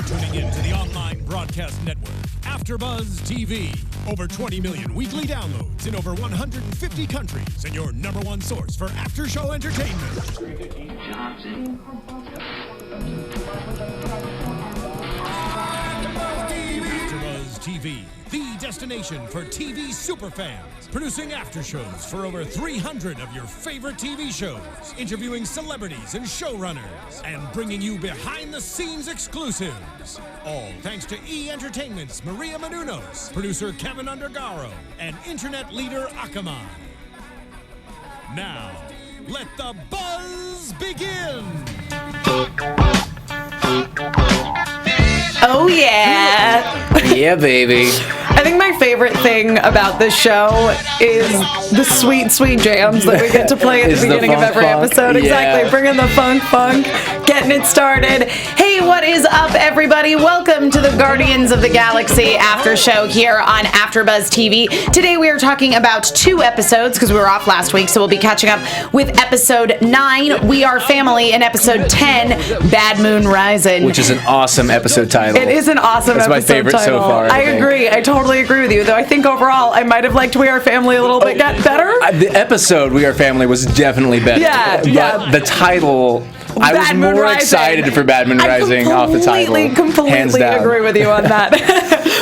tuning in to the online broadcast network, AFTERBUZZ TV. Over 20 million weekly downloads in over 150 countries, and your number one source for after-show entertainment. AFTERBUZZ TV, the destination for TV superfans. Producing aftershows for over 300 of your favorite TV shows, interviewing celebrities and showrunners, and bringing you behind-the-scenes exclusives. All thanks to E! Entertainment's Maria Menounos, producer Kevin Undergaro, and internet leader Akamai. Now, let the buzz begin! Oh, yeah. Yeah, baby. I think my favorite thing about this show is the sweet, sweet jams that we get to play at the beginning of every episode. Exactly. Bringing the funk, getting it started. Hey, what is up, everybody? Welcome to the Guardians of the Galaxy after show here on AFTERBUZZ TV. Today we are talking about 2 episodes because we were off last week, so we'll be catching up with episode 9, We Are Family, and episode 10, Bad Moon Rising. Which is an awesome episode title. It is an awesome episode title. It's my favorite so far. I agree. I totally agree with you, though I think overall I might have liked We Are Family a little bit better. The episode We Are Family was definitely better. Yeah. But the title, I was more excited for Bad Moon Rising off the title. I completely agree with you on that.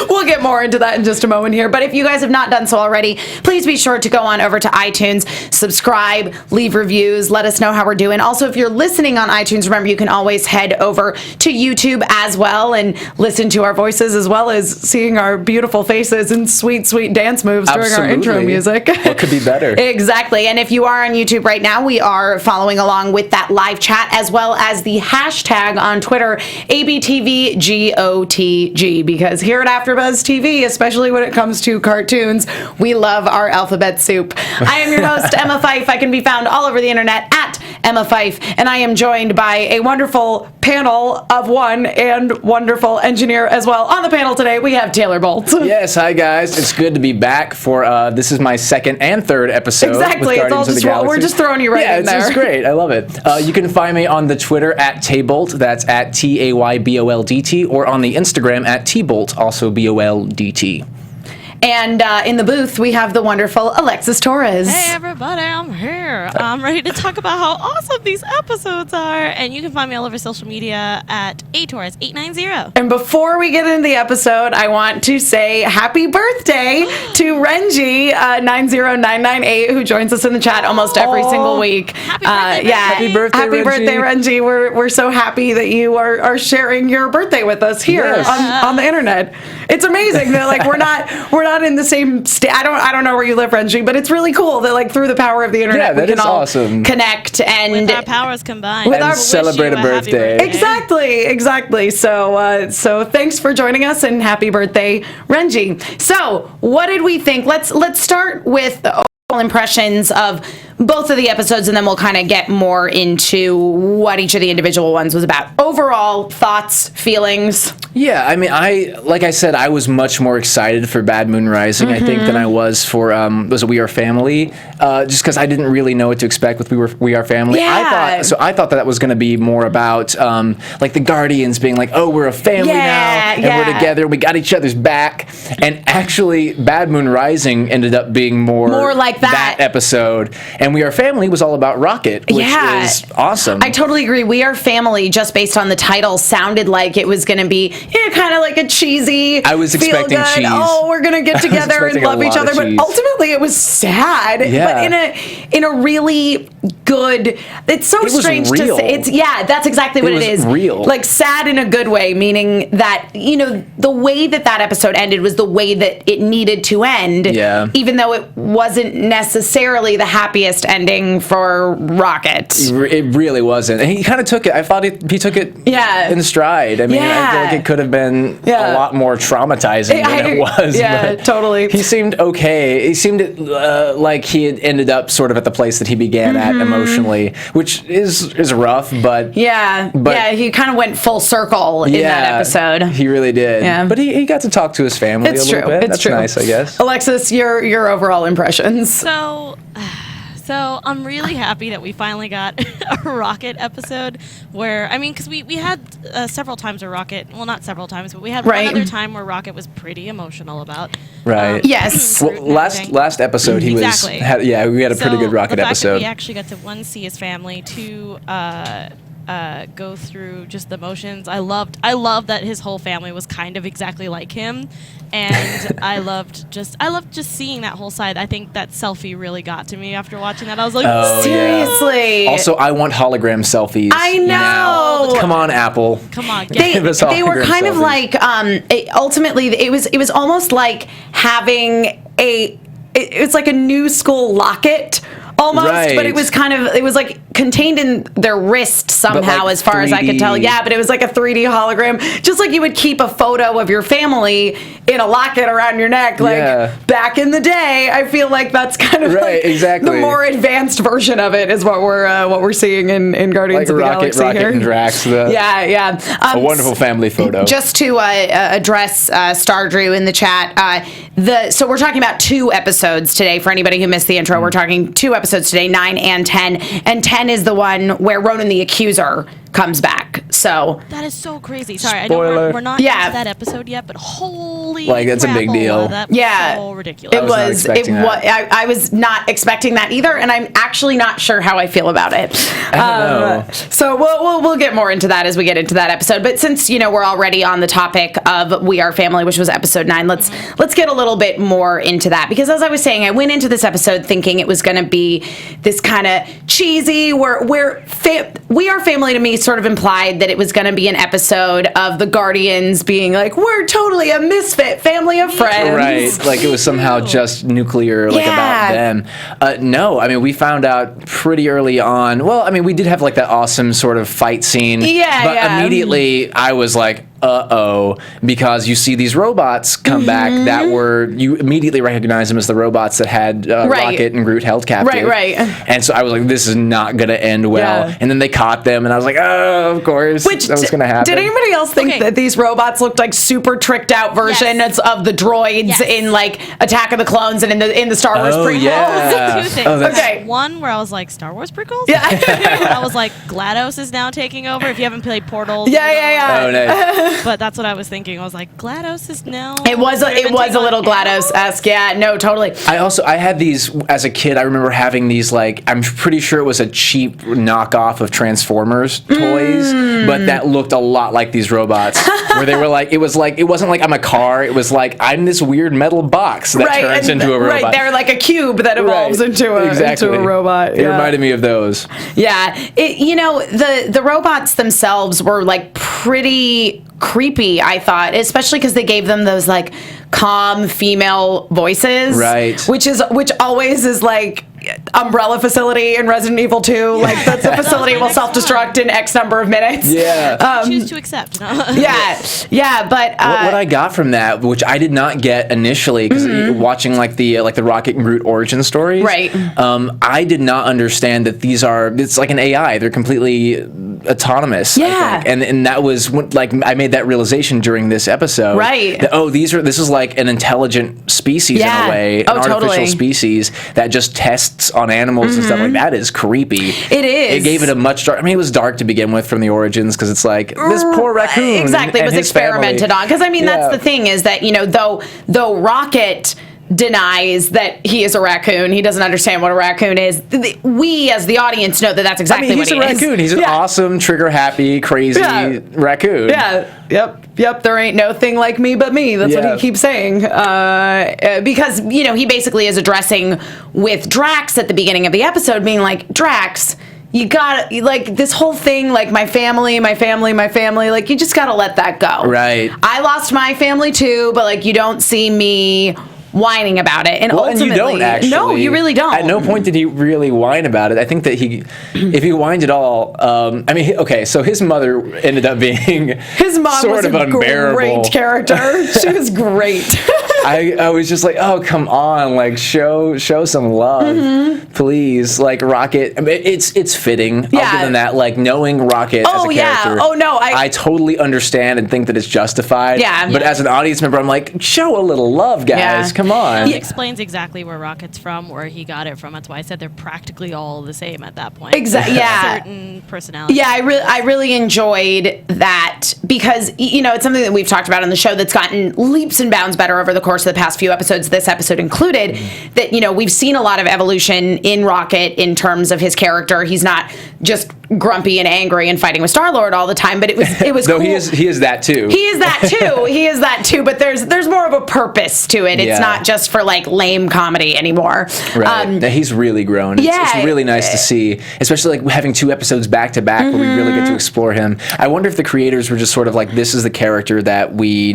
We'll get more into that in just a moment here. But if you guys have not done so already, please be sure to go on over to iTunes, subscribe, leave reviews, let us know how we're doing. Also, if you're listening on iTunes, remember you can always head over to YouTube as well and listen to our voices as well as seeing our beautiful faces and sweet, sweet dance moves during our intro music. What could be better? Exactly. And if you are on YouTube right now, we are following along with that live chat as well as the hashtag on Twitter, ABTVGOTG, because here at AFTERBUZZ TV, especially when it comes to cartoons, we love our alphabet soup. I am your host, Emma Fyffe. I can be found all over the internet at Emma Fyffe, and I am joined by a wonderful panel of one and wonderful engineer as well. On the panel today, we have Taylor Bolt. Yes, hi guys. It's good to be back for, this is my second and third episode. Exactly. With Guardians of the Galaxy. We're just throwing you right in there. Yeah, it's great. I love it. You can find me on the Twitter at Taybolt, that's at TAYBOLDT, or on the Instagram at Tbolt, also BOLDT. And in the booth, we have the wonderful Alexis Torres. Hey, everybody, I'm here. I'm ready to talk about how awesome these episodes are. And you can find me all over social media at atorres890. And before we get into the episode, I want to say happy birthday to Renji90998, who joins us in the chat almost every single week. Happy birthday, Happy birthday, happy Renji. birthday, Renji. We're so happy that you are sharing your birthday with us here on the internet. It's amazing that we're not in the same state. I don't know where you live, Renji, but it's really cool that through the power of the internet we can all awesome. Connect and with our powers combined and celebrate a birthday. Exactly. So thanks for joining us and happy birthday, Renji. So what did we think? Let's start with the overall impressions of both of the episodes, and then we'll kind of get more into what each of the individual ones was about. Overall thoughts, feelings. Yeah, I mean, like I said, I was much more excited for Bad Moon Rising, I think, than I was for was it We Are Family, just because I didn't really know what to expect with We Are Family. Yeah. I thought that was going to be more about like the Guardians being like, oh, we're a family now, and we're together, we got each other's back, and actually, Bad Moon Rising ended up being more like that episode, and We Are Family was all about Rocket, which is awesome. I totally agree. We Are Family, just based on the title, sounded like it was going to be kind of like a cheesy, I was expecting feel-good, cheese. Oh, we're going to get together and love each other. But ultimately, it was sad. Yeah. But in a really good. It's so strange to say. That's exactly what it is. Real. Like sad in a good way, meaning that the way that episode ended was the way that it needed to end. Yeah. Even though it wasn't necessarily the happiest ending for Rocket. It really wasn't. And he kind of took it. I thought he took it in stride. I mean, I feel like it could have been a lot more traumatizing than it was. Yeah, totally. He seemed okay. He seemed like he had ended up sort of at the place that he began at emotionally, which is rough, but he kind of went full circle in that episode. He really did. Yeah. But he got to talk to his family a little bit. That's nice, I guess. Alexis, your overall impressions. So So I'm really happy that we finally got a Rocket episode where, I mean, because we had several times where Rocket, well, not several times, but we had one other time where Rocket was pretty emotional about. Right. Yes. Well, last episode he exactly. we had a pretty good Rocket the fact episode. That we actually got to see his family, two go through just the motions. I loved that his whole family was kind of exactly like him, and I loved just seeing that whole side. I think that selfie really got to me after watching that. I was like, seriously. Yeah. Also, I want hologram selfies. I know. Now. Come on, Apple. Come on, They were kind of like ultimately it was almost like having it was like a new school locket almost, right. But it was like contained in their wrist somehow, like as far 3D. as I could tell. Yeah, but it was like a 3D hologram, just like you would keep a photo of your family in a locket around your neck. Like back in the day, I feel like that's kind of right, like exactly. the more advanced version of it is what we're seeing in Guardians of the Galaxy Rocket here. And Drax. Yeah. A wonderful family photo. Just to address Stardrew in the chat, so we're talking about 2 episodes today. For anybody who missed the intro, we're talking 2 episodes today, 9 and 10. And 10 is the one where Ronan the Accuser comes back. So that is so crazy. Sorry, Spoiler. I know we're not into that episode yet, but holy that's a big deal. That was so ridiculous. I was not expecting that either, and I'm actually not sure how I feel about it. I don't know. So we'll get more into that as we get into that episode. But since we're already on the topic of We Are Family, which was episode 9, let's get a little bit more into that, because as I was saying, I went into this episode thinking it was going to be this kind of cheesy where We Are Family to me sort of implied that it was going to be an episode of the Guardians being like, we're totally a misfit family of friends. Right, like it was somehow just nuclear, about them. No, I mean, we found out pretty early on. Well, I mean, we did have like that awesome sort of fight scene. But immediately I was like, because you see these robots come back that you immediately recognize them as the robots that had Rocket and Groot held captive. Right. And so I was like, this is not going to end well. Yeah. And then they caught them, and I was like, oh, of course, that was going to happen. Did anybody else think that these robots looked like super tricked out versions of the droids in like Attack of the Clones and in the Star Wars prequels? Yeah. 2 things. Okay. One where I was like, Star Wars prequels? Yeah. I was like, GLaDOS is now taking over. If you haven't played Portal. Yeah. Oh, nice. But that's what I was thinking. I was like, GLaDOS is now. It was a little GLaDOS-esque. Yeah, no, totally. I had these as a kid. I remember having these, like, I'm pretty sure it was a cheap knockoff of Transformers toys, but that looked a lot like these robots, where they were like, it wasn't like I'm a car. It was like I'm this weird metal box that turns into a robot. Right, they're like a cube that evolves into a robot. It reminded me of those. Yeah, the robots themselves were like pretty creepy, I thought, especially because they gave them those like calm female voices, right? Which always is like Umbrella facility in Resident Evil 2. Like that's a facility will self-destruct in X number of minutes. Yeah. Choose to accept. Yeah. But what I got from that, which I did not get initially, because watching like the Rocket and Groot origin stories, right? I did not understand that it's like an AI. They're completely autonomous. Yeah. I think. And that was like I made that realization during this episode. Right. That, this is like an intelligent species in a way, an artificial species that just tests on animals and stuff like that. Is creepy. It is. It gave it a much dark. I mean, it was dark to begin with from the origins, because it's like this poor raccoon. Exactly, and was his experimented family. on. Because I mean, that's the thing is that though Rocket denies that he is a raccoon, he doesn't understand what a raccoon is. We as the audience know that that's exactly what he is. He's a raccoon. He's an awesome, trigger happy, crazy raccoon. Yeah. Yep. There ain't no thing like me but me. That's what he keeps saying. Because he basically is addressing with Drax at the beginning of the episode, being like, Drax, you gotta, like, this whole thing, like, my family, like, you just gotta let that go. Right. I lost my family too, but like, you don't see me whining about it, and ultimately, and you don't actually. No, you really don't. At no point did he really whine about it. I think that if he whined at all, so his mother ended up being his mom sort of unbearable. Great character. She was great. I was just like, oh, come on, like show some love, please. Like Rocket, I mean, it's fitting. Yeah. Other than that, like knowing Rocket as a character, I totally understand and think that it's justified. Yeah. But as an audience member, I'm like, show a little love, guys. Yeah. come on. It explains exactly where Rocket's from, where he got it from. That's why I said they're practically all the same at that point. Exactly. Yeah. Certain personalities. Yeah, I really enjoyed that because, it's something that we've talked about on the show that's gotten leaps and bounds better over the course of the past few episodes, this episode included, that, we've seen a lot of evolution in Rocket in terms of his character. He's not just grumpy and angry and fighting with Star-Lord all the time, but it was no, cool. he is that too. He is that too, but there's more of a purpose to it. It's not just for like lame comedy anymore. Right. He's really grown. It's really nice to see, especially like having 2 episodes back to back where we really get to explore him. I wonder if the creators were just sort of like, this is the character that we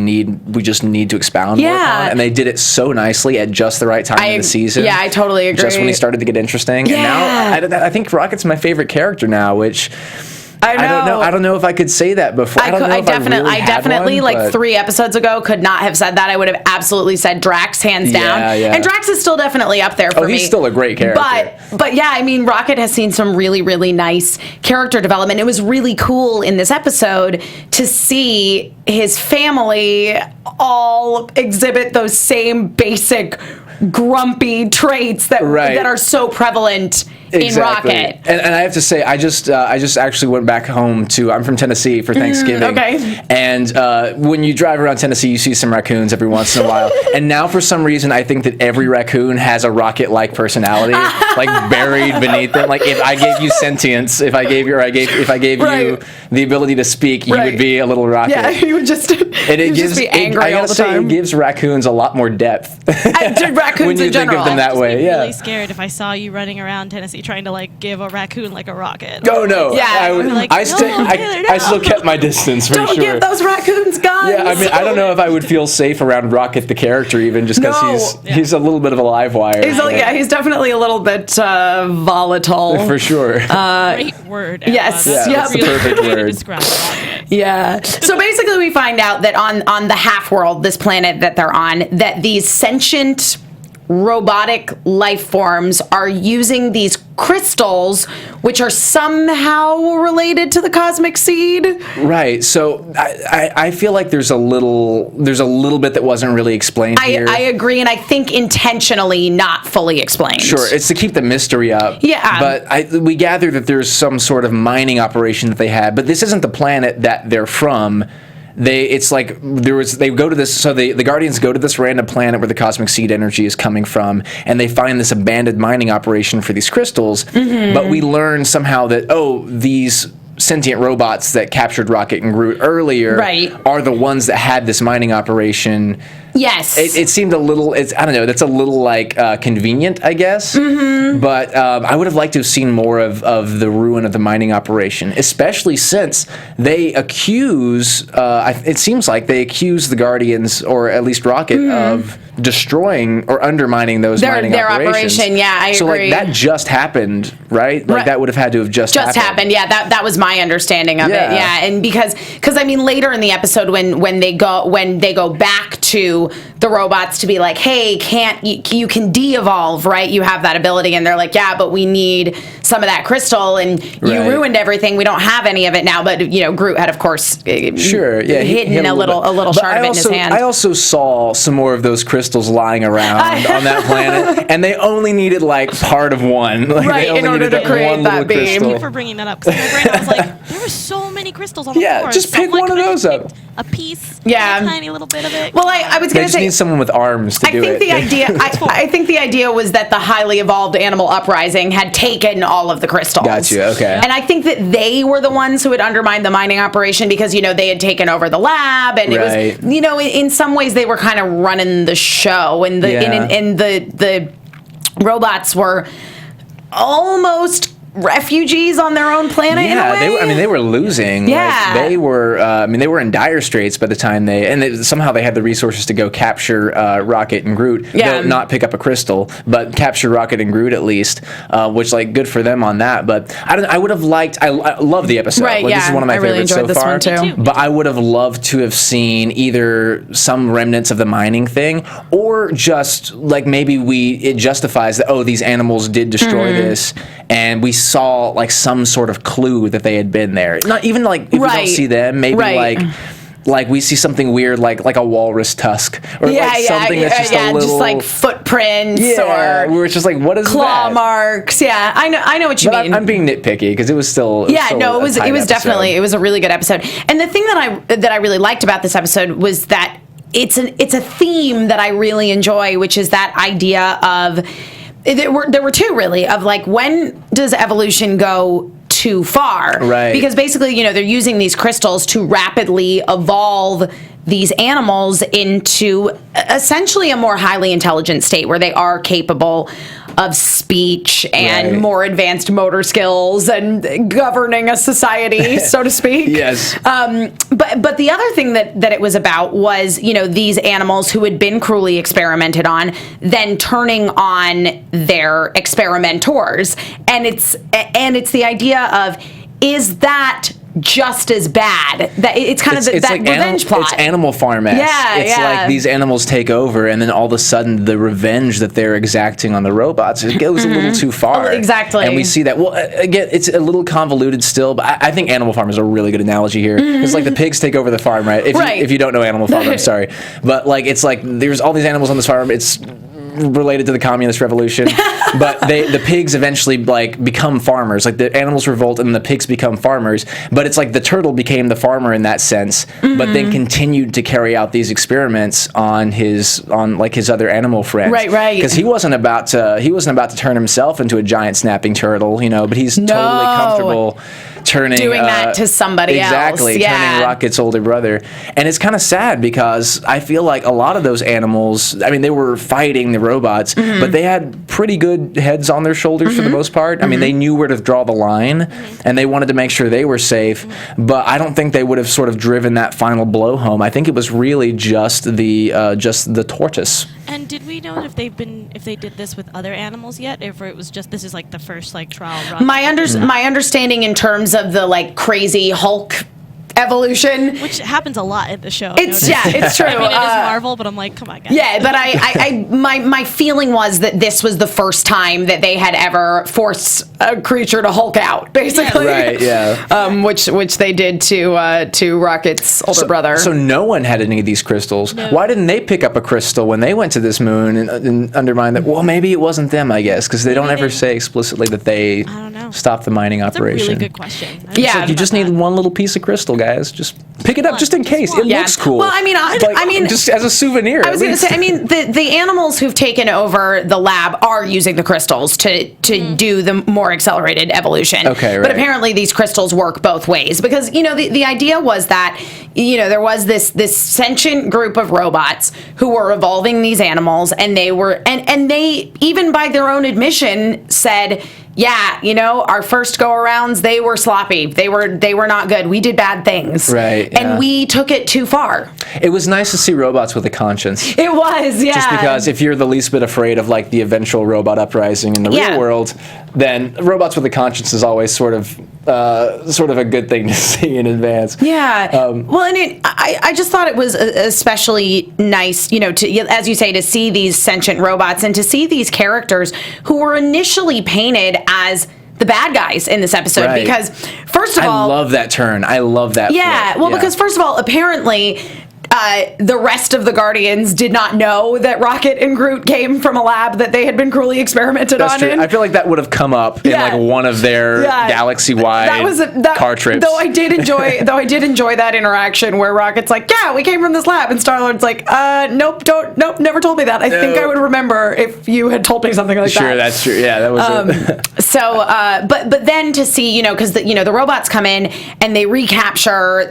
just need to expound more on, and they did it so nicely at just the right time in the season. Yeah, I totally agree. Just when he started to get interesting. Yeah. And now I think Rocket's my favorite character now, which I don't know if I could say that before. I definitely like 3 episodes ago could not have said that. I would have absolutely said Drax hands down. Yeah. And Drax is still definitely up there for me. He's still a great character. But yeah, I mean, Rocket has seen some really, really nice character development. It was really cool in this episode to see his family all exhibit those same basic grumpy traits that are so prevalent in Rocket. And I have to say, I just actually went back home I'm from Tennessee for Thanksgiving. Okay. And when you drive around Tennessee, you see some raccoons every once in a while. And now for some reason, I think that every raccoon has a Rocket-like personality, like buried beneath them. Like if I gave you sentience, if I gave you the ability to speak, you would be a little Rocket. Yeah, you would just be angry all the time. It gives raccoons a lot more depth. Raccoons when you in think general. of them that way, I'd be really scared if I saw you running around Tennessee trying to like give a raccoon like a rocket. Oh no! Yeah, I still kept my distance for sure. Don't give those raccoons guns. Yeah, I mean, I don't know if I would feel safe around Rocket the character, even just because he's a little bit of a live wire. He's definitely a little bit volatile for sure. Great word. Emma. Yes, that's the perfect word. To describe Rocket. Yeah. So basically, we find out that on the half world, this planet that they're on, that these sentient robotic life forms are using these crystals, which are somehow related to the cosmic seed. Right. So I feel like there's a little bit that wasn't really explained here. I agree, and I think intentionally not fully explained. Sure, it's to keep the mystery up. Yeah. But we gather that there's some sort of mining operation that they had, but this isn't the planet that they're from. The Guardians go to this random planet where the cosmic seed energy is coming from, and they find this abandoned mining operation for these crystals. But we learn somehow that these sentient robots that captured Rocket and Groot earlier are the ones that had this mining operation. Yes. It seemed a little, I don't know, that's a little like convenient, I guess. But I would have liked to have seen more of the ruin of the mining operation, especially since they accuse, it seems like they accuse the Guardians, or at least Rocket, of destroying or undermining those mining operations. Operation, yeah, I agree. So like that just happened, right? Like that would have had to have just happened. Yeah, that was my understanding of it. Yeah, and because I mean later in the episode when they go back to the robots to be like, hey, you can de-evolve, right? You have that ability, and they're like, yeah, but we need some of that crystal, and you ruined everything. We don't have any of it now. But Groot had, of course, hidden a little shard of it in his hand. I also saw some more of those crystals lying around on that planet, and they only needed like part of one, in order to create that beam. Thank you for bringing that up, because my brain I was like, there were so many crystals on the floor. Just pick one of those up. A piece, a tiny little bit of it. Well, I was going to say, need someone with arms to do it. I think the idea was that the highly evolved animal uprising had taken all of the crystals. Gotcha. Okay. And I think that they were the ones who had undermined the mining operation because they had taken over the lab, and it was in some ways they were kind of running the show, and the robots were almost refugees on their own planet. They were losing. Yeah, like, they were in dire straits by the time somehow they had the resources to go capture Rocket and Groot. Yeah, they'll not pick up a crystal, but capture Rocket and Groot at least, which good for them on that. But I would have liked. I love the episode. Right. This is one of my favorites so far. One too. But I would have loved to have seen either some remnants of the mining thing, or just maybe it justifies that these animals did destroy this, and we saw some sort of clue that they had been there. Not even if we don't see them, maybe like we see something weird, like a walrus tusk, or something that's just a little, just like footprints, or we're just like, what is claw that? marks. Yeah, I know what you mean. I'm being nitpicky because it was still it was definitely, it was a really good episode. And the thing that I really liked about this episode was that it's a theme that I really enjoy, which is that idea of there were two really, of like, when does evolution go too far? Right. Because basically, they're using these crystals to rapidly evolve these animals into essentially a more highly intelligent state where they are capable of speech and more advanced motor skills and governing a society, so to speak. Yes. But the other thing that it was about was, these animals who had been cruelly experimented on, then turning on their experimentors. And it's the idea of, is that just as bad? That it's kind of that like revenge plot. It's Animal Farm-esque. It's like these animals take over, and then all of a sudden the revenge that they're exacting on the robots, it goes a little too far. Exactly. And we see that. Well, again, it's a little convoluted still, but I think Animal Farm is a really good analogy here. It's like the pigs take over the farm, right? If you don't know Animal Farm, I'm sorry, but like it's like there's all these animals on this farm. It's related to the communist revolution, but the pigs eventually like become farmers. Like the animals revolt and the pigs become farmers, but it's like the turtle became the farmer in that sense, but then continued to carry out these experiments on his other animal friends. Right. Because he wasn't about to turn himself into a giant snapping turtle, but he's totally comfortable doing that to somebody else. Exactly, turning Rocket's older brother. And it's kind of sad because I feel like a lot of those animals, I mean, they were fighting the robots, but they had pretty good heads on their shoulders for the most part. I mean, they knew where to draw the line, and they wanted to make sure they were safe, but I don't think they would have sort of driven that final blow home. I think it was really just the tortoise. And did we know if they did this with other animals yet, if it was just this is like the first like trial run? My understanding in terms of the like crazy Hulk evolution, which happens a lot in the show. It's true. I mean, it is Marvel, but I'm like, come on, guys. Yeah, but my feeling was that this was the first time that they had ever forced a creature to Hulk out, basically. Right. Yeah. Which they did to Rocket's older brother. So no one had any of these crystals. No. Why didn't they pick up a crystal when they went to this moon and undermine that? Well, maybe it wasn't them, I guess, because they don't ever say explicitly that they stopped the mining operation. That's a really good question. You just need one little piece of crystal, guys. Just pick it up, just in case. It looks cool. Well, I mean, just as a souvenir. I was going to say, I mean, the animals who've taken over the lab are using the crystals to do the more accelerated evolution. Okay, right. But apparently these crystals work both ways because, the idea was that, there was this sentient group of robots who were evolving these animals, and they were, and they, even by their own admission, said, our first go-arounds, they were sloppy. They were not good. We did bad things. Right. And we took it too far. It was nice to see robots with a conscience. It was, yeah. Just because if you're the least bit afraid of like the eventual robot uprising in the real world, then robots with a conscience is always sort of a good thing to see in advance. Yeah. Well, and I just thought it was especially nice, to, as you say, to see these sentient robots and to see these characters who were initially painted as the bad guys in this episode. Because first of all, I love that turn. I love that. Yeah. flip. Well, because first of all, apparently, the rest of the Guardians did not know that Rocket and Groot came from a lab that they had been cruelly experimented on. True. I feel like that would have come up in like one of their galaxy-wide car trips. Though I did enjoy that interaction where Rocket's like, "Yeah, we came from this lab," and Star-Lord's like, "Nope, never told me that. I think I would remember if you had told me something like that." Sure, that's true. Yeah, that was. So, but then to see, because the robots come in and they recapture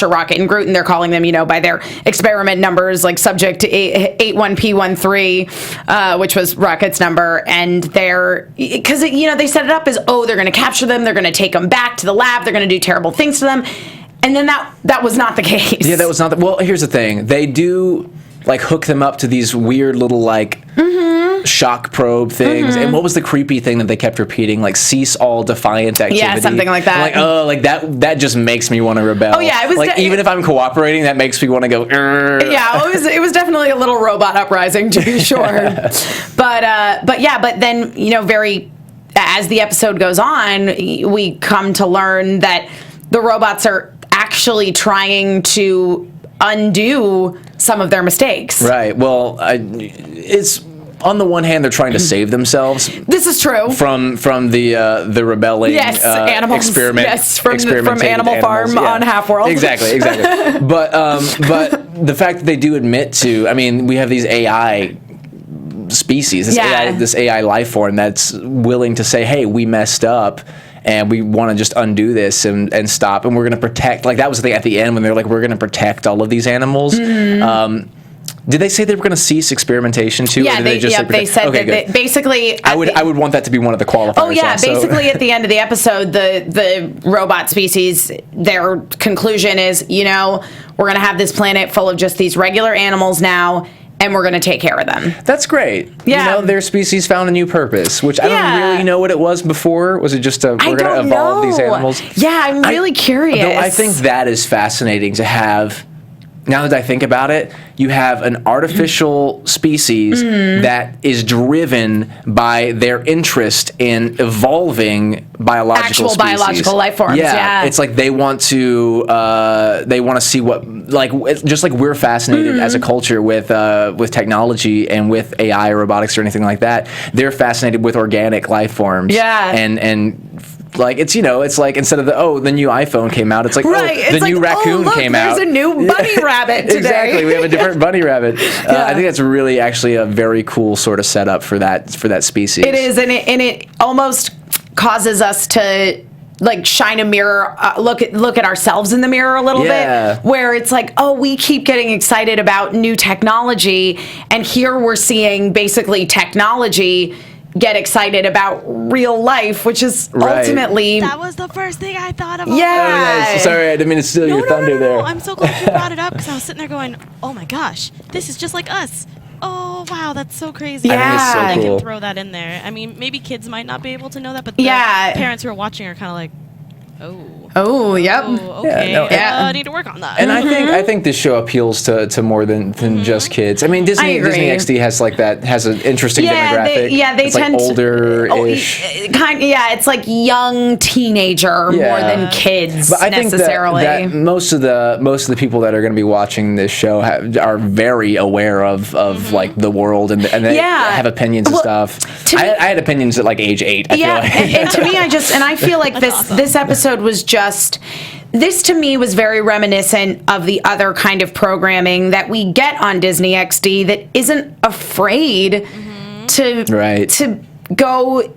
Rocket and Groot, and they're calling them, by their experiment numbers, like subject 81P13, which was Rocket's number. And because they set it up as, they're going to capture them, they're going to take them back to the lab, they're going to do terrible things to them. And then that was not the case. Yeah, that was not well, here's the thing. They do like hook them up to these weird little like shock probe things. And what was the creepy thing that they kept repeating? Like cease all defiant activity. Yeah, something like that. Like, that just makes me want to rebel. Oh yeah, it was like even if I'm cooperating, that makes me want to go. Yeah, it was definitely a little robot uprising, to be sure. But then as the episode goes on, we come to learn that the robots are actually trying to undo some of their mistakes. Right. Well, it's on the one hand they're trying to save themselves. This is true. From the rebelling animals. experiment. Yes, from Animal Farm on Half-World. Exactly. But the fact that they do admit to, I mean, we have these AI species, this AI life form that's willing to say, hey, we messed up and we want to just undo this and stop, and we're going to protect, like that was the thing at the end when they're like, we're going to protect all of these animals. Did they say they were going to cease experimentation too? Yeah, they said that basically. I would want that to be one of the qualifiers. Oh yeah, also. basically at the end of the episode, the robot species, their conclusion is, we're going to have this planet full of just these regular animals now, and we're going to take care of them. That's great. Yeah. Their species found a new purpose, which I don't really know what it was before. Was it just we're going to evolve these animals? Yeah, I'm really curious. Though I think that is fascinating to have. Now that I think about it, you have an artificial species that is driven by their interest in evolving biological species. Biological life forms. Yeah, it's like they want to see what, like, just like we're fascinated as a culture with technology and with AI or robotics or anything like that. They're fascinated with organic life forms. Yeah, and like it's like instead of the new iPhone came out, it's like the new raccoon came out. There's a new bunny rabbit today. Exactly, we have a different bunny rabbit. I think that's really actually a very cool sort of setup for that species. It is, and it almost causes us to like shine a mirror, look at ourselves in the mirror a little bit, where it's like, we keep getting excited about new technology, and here we're seeing basically technology get excited about real life, which is ultimately... That was the first thing I thought about. Yeah. Sorry, I didn't mean to steal your thunder there. I'm so glad you brought it up, because I was sitting there going, oh my gosh, this is just like us. Oh, wow, that's so crazy. Yeah. I think it's so cool. They can throw that in there. I mean, maybe kids might not be able to know that, but the parents who are watching are kind of like, Oh, yep. Oh, okay. I need to work on that. And I think this show appeals to more than just kids. I mean, Disney XD has an interesting demographic. They it's tend like older-ish. It's like young teenager more than kids. But I necessarily. think that most of the people that are going to be watching this show are very aware of like the world and they have opinions and stuff. I had opinions at like age 8. I feel like. And to me, I feel like this episode was just, this to me was very reminiscent of the other kind of programming that we get on Disney XD that isn't afraid to go,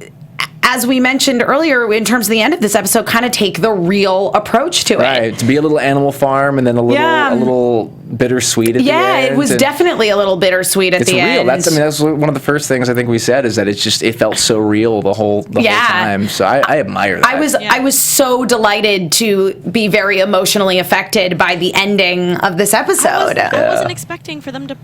as we mentioned earlier, in terms of the end of this episode, kind of take the real approach to it. Right, to be a little Animal Farm and then a little bittersweet at the end. Yeah, it was definitely a little bittersweet at the end. It's real. That's one of the first things I think we said, is that it felt so real the whole time. So I admire that. I was so delighted to be very emotionally affected by the ending of this episode. I wasn't expecting for them to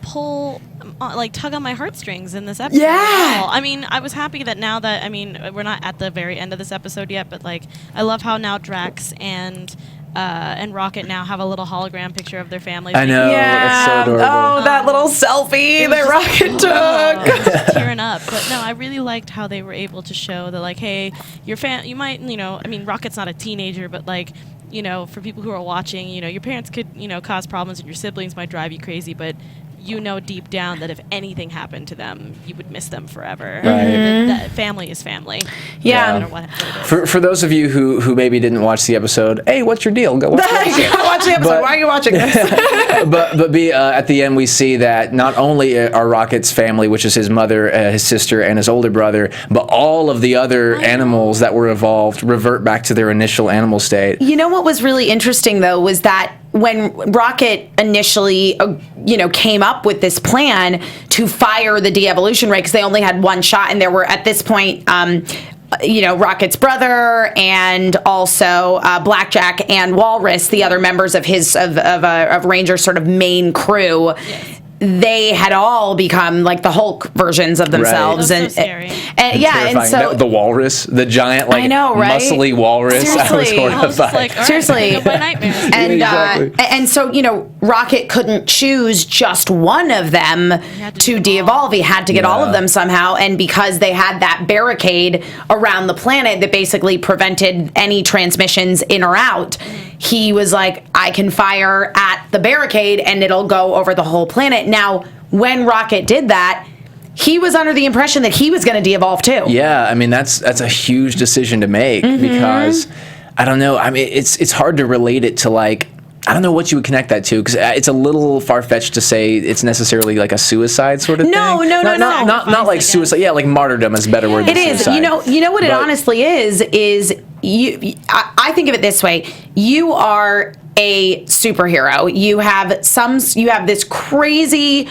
tug on my heartstrings in this episode. Yeah. I mean, I was happy that now that, we're not at the very end of this episode yet, but like, I love how now Drax and Rocket now have a little hologram picture of their family. I know, that's so adorable. Oh, that little selfie that Rocket took. Tearing up. But no, I really liked how they were able to show that, like, hey, you might, Rocket's not a teenager, but like, for people who are watching, your parents could, cause problems and your siblings might drive you crazy, but deep down that if anything happened to them, you would miss them forever. Right. That family is family. Yeah. No matter what it is. For those of you who maybe didn't watch the episode, hey, what's your deal? Go watch the episode. Watch the episode. Why are you watching this? At the end, we see that not only are Rocket's family, which is his mother, his sister, and his older brother, but all of the other animals that were evolved revert back to their initial animal state. You know what was really interesting, though, was that when Rocket initially, came up with this plan to fire the de-evolution rate, because they only had one shot, and there were, at this point, Rocket's brother and also Blackjack and Walrus, the other members of Ranger's sort of main crew. Yes. They had all become like the Hulk versions of themselves, right. So scary. And so the walrus, the giant, I know, right? muscly walrus. Seriously. I was horrified. Seriously. My nightmares. And exactly. And so Rocket couldn't choose just one of them to de-evolve. He had to get all of them somehow, and because they had that barricade around the planet that basically prevented any transmissions in or out, he was like, I can fire at the barricade and it'll go over the whole planet. Now, when Rocket did that, he was under the impression that he was going to de-evolve too. Yeah, I mean, that's a huge decision to make because, I don't know, I mean, it's hard to relate it to, like, I don't know what you would connect that to, because it's a little far-fetched to say it's necessarily like a suicide sort of thing. No. Not like suicide. Yeah, like martyrdom is a better word than suicide. It is. You know what it honestly is I think of it this way. You are a superhero. You have this crazy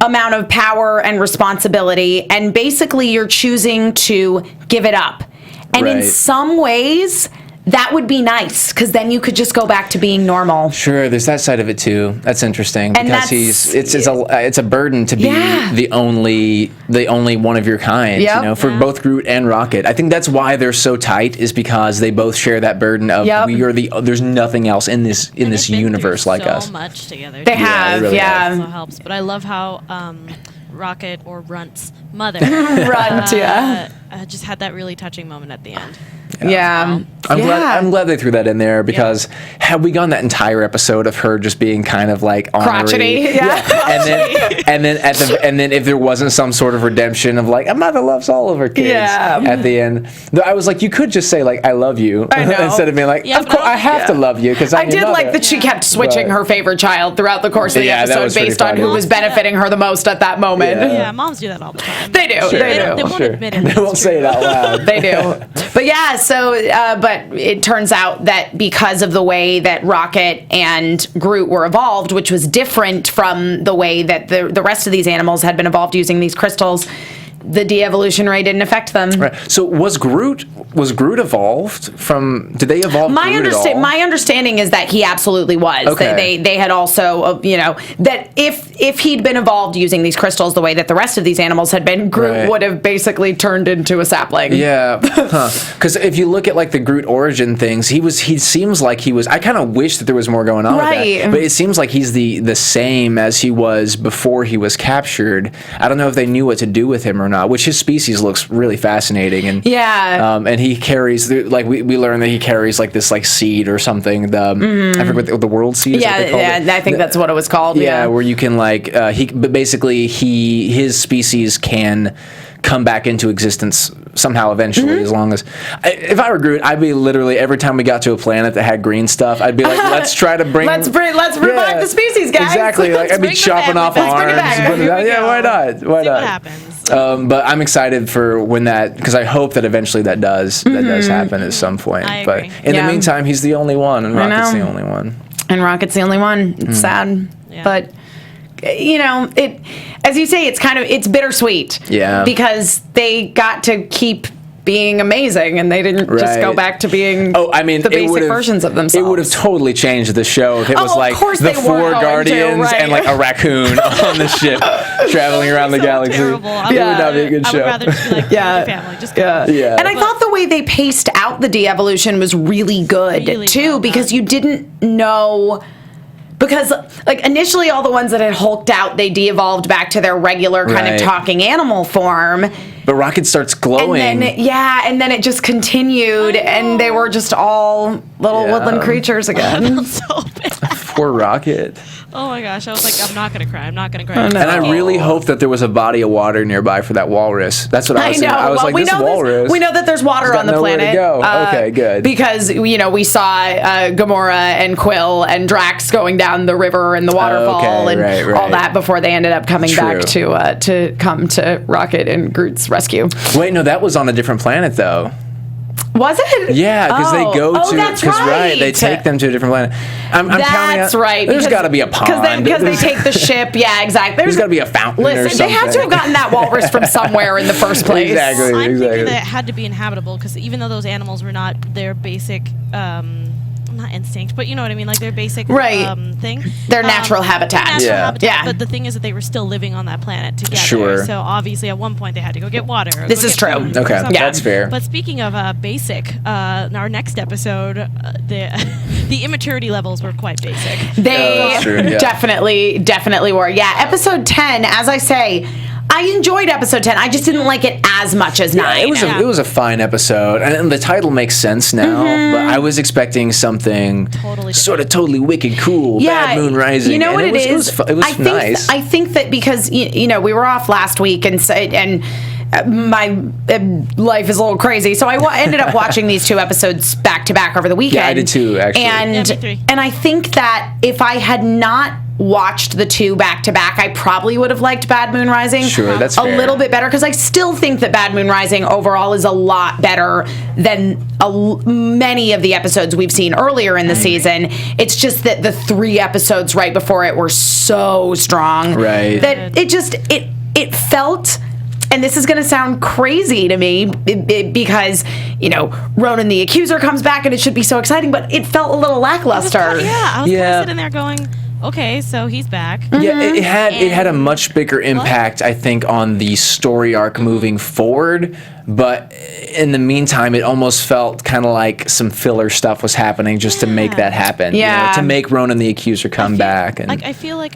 amount of power and responsibility, and basically you're choosing to give it up. And in some ways, that would be nice, because then you could just go back to being normal. Sure, there's that side of it too. That's interesting, and because it's a burden to be the only one of your kind. Yep. You know, for both Groot and Rocket. I think that's why they're so tight, is because they both share that burden of we are there's nothing else in this universe like us. So much together. They have, It also helps. But I love how Rocket, or Runt's mother, just had that really touching moment at the end. I'm glad they threw that in there, because had we gone that entire episode of her just being kind of like crotchety, and then if there wasn't some sort of redemption of like a mother loves all of her kids at the end, I was like, you could just say like I love you instead of being like of course I have to love you, because I did like that she kept switching her favorite child throughout the course of the episode based on who was benefiting her the most at that moment. Yeah, moms do that all the time. They do. Sure. They won't admit it. They won't say it out loud. They do. But but it turns out that because of the way that Rocket and Groot were evolved, which was different from the way that the rest of these animals had been evolved using these crystals, the de-evolution ray didn't affect them. Right. So was Groot evolved from? Did they evolve? My understanding is that he absolutely was. Okay. They had also, that if he'd been evolved using these crystals the way that the rest of these animals had been, Groot would have basically turned into a sapling. Yeah. Because if you look at like the Groot origin things, he seems like he was. I kind of wish that there was more going on with that, but it seems like he's the same as he was before he was captured. I don't know if they knew what to do with him or not. Which his species looks really fascinating, and and he carries like we learned that he carries like this like seed or something. I forget what the world seed is. I think that's what it was called. Yeah, where you can like but basically his species can come back into existence somehow eventually, as long as if I were Groot, I'd be literally every time we got to a planet that had green stuff, I'd be like, let's try to bring let's revive the species, guys. Exactly. Like I'd be chopping off arms. Bring it back. Why not? See what happens. But I'm excited for when because I hope that eventually that does happen at some point. But in the meantime, he's the only one, and Rocket's the only one. It's sad, but it, as you say, it's bittersweet. Yeah. Because they got to keep being amazing, and they didn't just go back to being the basic versions of themselves. It would have totally changed the show if it was like the 4 Guardians and like a raccoon on the ship traveling around the galaxy. Terrible. It would not be a good show. I would rather just be like family. Just go. And I thought the way they paced out the de-evolution was really good too, because you didn't know. Because, like, initially all the ones that had hulked out, they de-evolved back to their regular kind of talking animal form. But Rocket starts glowing. And then it just continued, and they were just all little woodland creatures again. I felt so bad. Poor Rocket. Oh my gosh, I was like, I'm not going to cry. And I really hope that there was a body of water nearby for that walrus. That's what I was saying. I was like, this walrus. We know that there's water on the planet. To go. Okay, good. Because, we saw Gamora and Quill and Drax going down the river and the waterfall and all that before they ended up coming back to come to Rocket and Groot's rescue. Wait, no, that was on a different planet, though. Was it? Yeah, because they go to. That's right. They take them to a different planet. That's right. There's got to be a pond. Because they take the ship. Yeah, exactly. There's got to be a fountain or something. They have to have gotten that walrus from somewhere in the first place. Exactly. I'm thinking that it had to be inhabitable, because even though those animals were not their basic. Not instinct, but you know what I mean, like their basic thing. Their natural habitat. But the thing is that they were still living on that planet together. Sure. So obviously at one point they had to go get water. This is true. Okay, that's fair. But speaking of basic, in our next episode, the immaturity levels were quite basic. They definitely were. Yeah, episode 10, as I say, I enjoyed episode 10. I just didn't like it as much as 9. It was a fine episode, and the title makes sense now. But I was expecting something totally wicked, cool, Bad Moon Rising. You know what it is? It was nice. I think that because we were off last week, and my life is a little crazy, so I ended up watching these 2 episodes back to back over the weekend. Yeah, I did too, actually. And I think that if I had not watched the 2 back to back, I probably would have liked Bad Moon Rising that's a little bit better, because I still think that Bad Moon Rising overall is a lot better than many of the episodes we've seen earlier in the season. It's just that the 3 episodes right before it were so strong, right, that it felt. And this is going to sound crazy to me because, Ronan the Accuser comes back and it should be so exciting, but it felt a little lackluster. I was kind of sitting there going, okay, so he's back. Yeah, it had a much bigger impact, I think, on the story arc moving forward. But in the meantime, it almost felt kind of like some filler stuff was happening just to make that happen. Yeah. To make Ronan the Accuser come back. And I feel like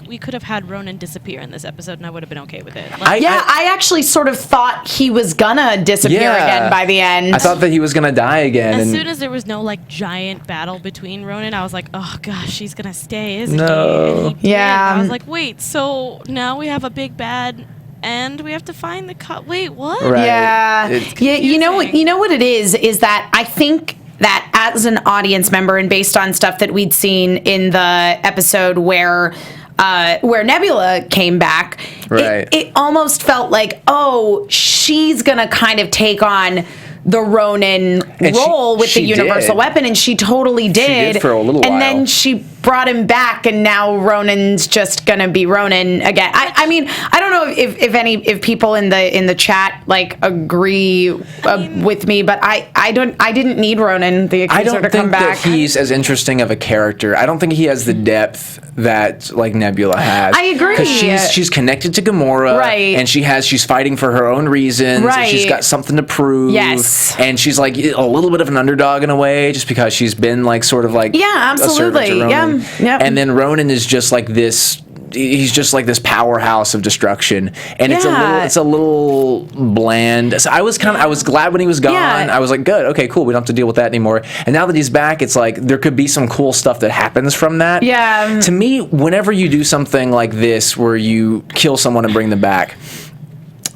we could have had Ronan disappear in this episode, and I would have been okay with it. I actually sort of thought he was gonna disappear again by the end. I thought that he was gonna die again. As soon as there was no giant battle between Ronan, I was like, oh gosh, she's gonna stay, isn't he? No. And he did. I was like, wait, so now we have a big bad. And we have to find the wait, what? Right. Yeah. You know what it is that I think that as an audience member, and based on stuff that we'd seen in the episode where Nebula came back, right, it almost felt like, oh, she's gonna kind of take on the Ronan role with the universal weapon, and she totally did. She did for a little while. And then she brought him back, and now Ronan's just gonna be Ronan again. I mean, I don't know if people in the chat agree with me, but I didn't need Ronan the Accuser to come back. I don't think that he's as interesting of a character. I don't think he has the depth that Nebula has. I agree. Because she's connected to Gamora, right? And she's fighting for her own reasons, right? And she's got something to prove, yes. And she's like a little bit of an underdog in a way, just because she's been absolutely, a servant to Ronan. Yeah. And then Ronan is just like this. He's just like this powerhouse of destruction, and it's a little bland. So I was glad when he was gone. Yeah. I was like, good, okay, cool. We don't have to deal with that anymore. And now that he's back, it's like there could be some cool stuff that happens from that. Yeah. To me, whenever you do something like this, where you kill someone and bring them back,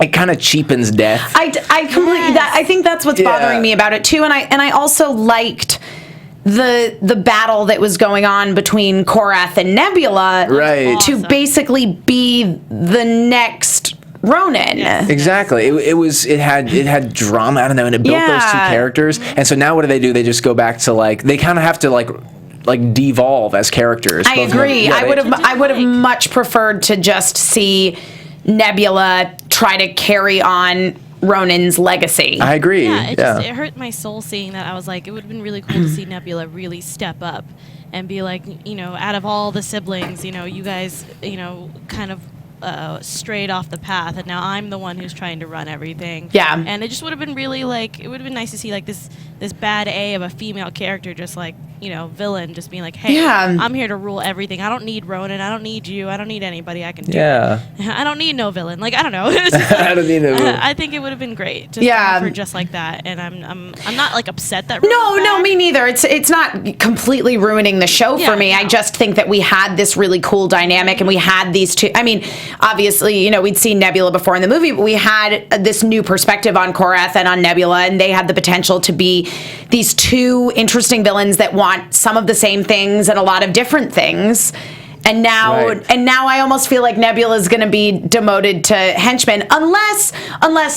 it kind of cheapens death. I completely. I think that's what's bothering me about it too. And I also liked the battle that was going on between Korath and Nebula, right? To basically be the next Ronan. Yes. Exactly. It had drama. I don't know, and it built those 2 characters. And so now what do? They just go back to they kind of have to devolve as characters. I agree. I would have much preferred to just see Nebula try to carry on Ronan's legacy. I agree. Yeah, it hurt my soul seeing that. I was like, it would have been really cool to see Nebula really step up and be like, out of all the siblings, you guys, kind of strayed off the path, and now I'm the one who's trying to run everything. Yeah. And it just would have been really it would have been nice to see this bad A of a female character just villain just being like, hey, I'm here to rule everything. I don't need Ronan. I don't need you. I don't need anybody. I can do it. I don't need no villain. I don't know. I don't need no villain. I think it would have been great for just like that. And I'm not upset that Ronan's No, back. me neither. It's not completely ruining the show for me. No. I just think that we had this really cool dynamic, and we had these 2. I mean, obviously, we'd seen Nebula before in the movie, but we had this new perspective on Korath and on Nebula, and they had the potential to be these 2 interesting villains that want some of the same things and a lot of different things. And now I almost feel like Nebula is going to be demoted to henchman, unless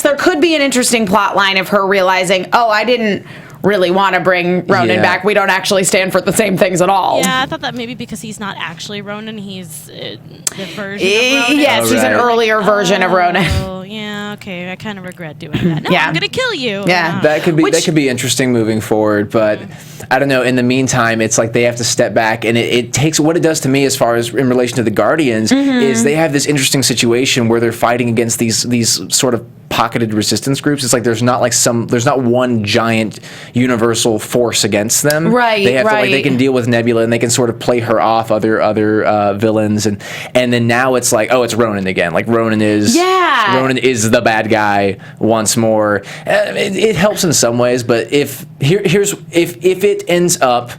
there could be an interesting plot line of her realizing, oh, I didn't really want to bring Ronan back. We don't actually stand for the same things at all. Yeah, I thought that maybe because he's not actually Ronan, he's the version of Ronan. Yes, he's an earlier version of Ronan. Oh, yeah, okay. I kind of regret doing that. No, I'm going to kill you. Yeah. That could be interesting moving forward, but I don't know. In the meantime, it's like they have to step back, and it takes what it does to me as far as in relation to the Guardians is they have this interesting situation where they're fighting against these sort of pocketed resistance groups. It's like there's not one giant universal force against them. Right. They have to, like, they can deal with Nebula and they can sort of play her off other villains, and then now it's like, oh, it's Ronan again. Like Ronan is the bad guy once more. It helps in some ways, but if it ends up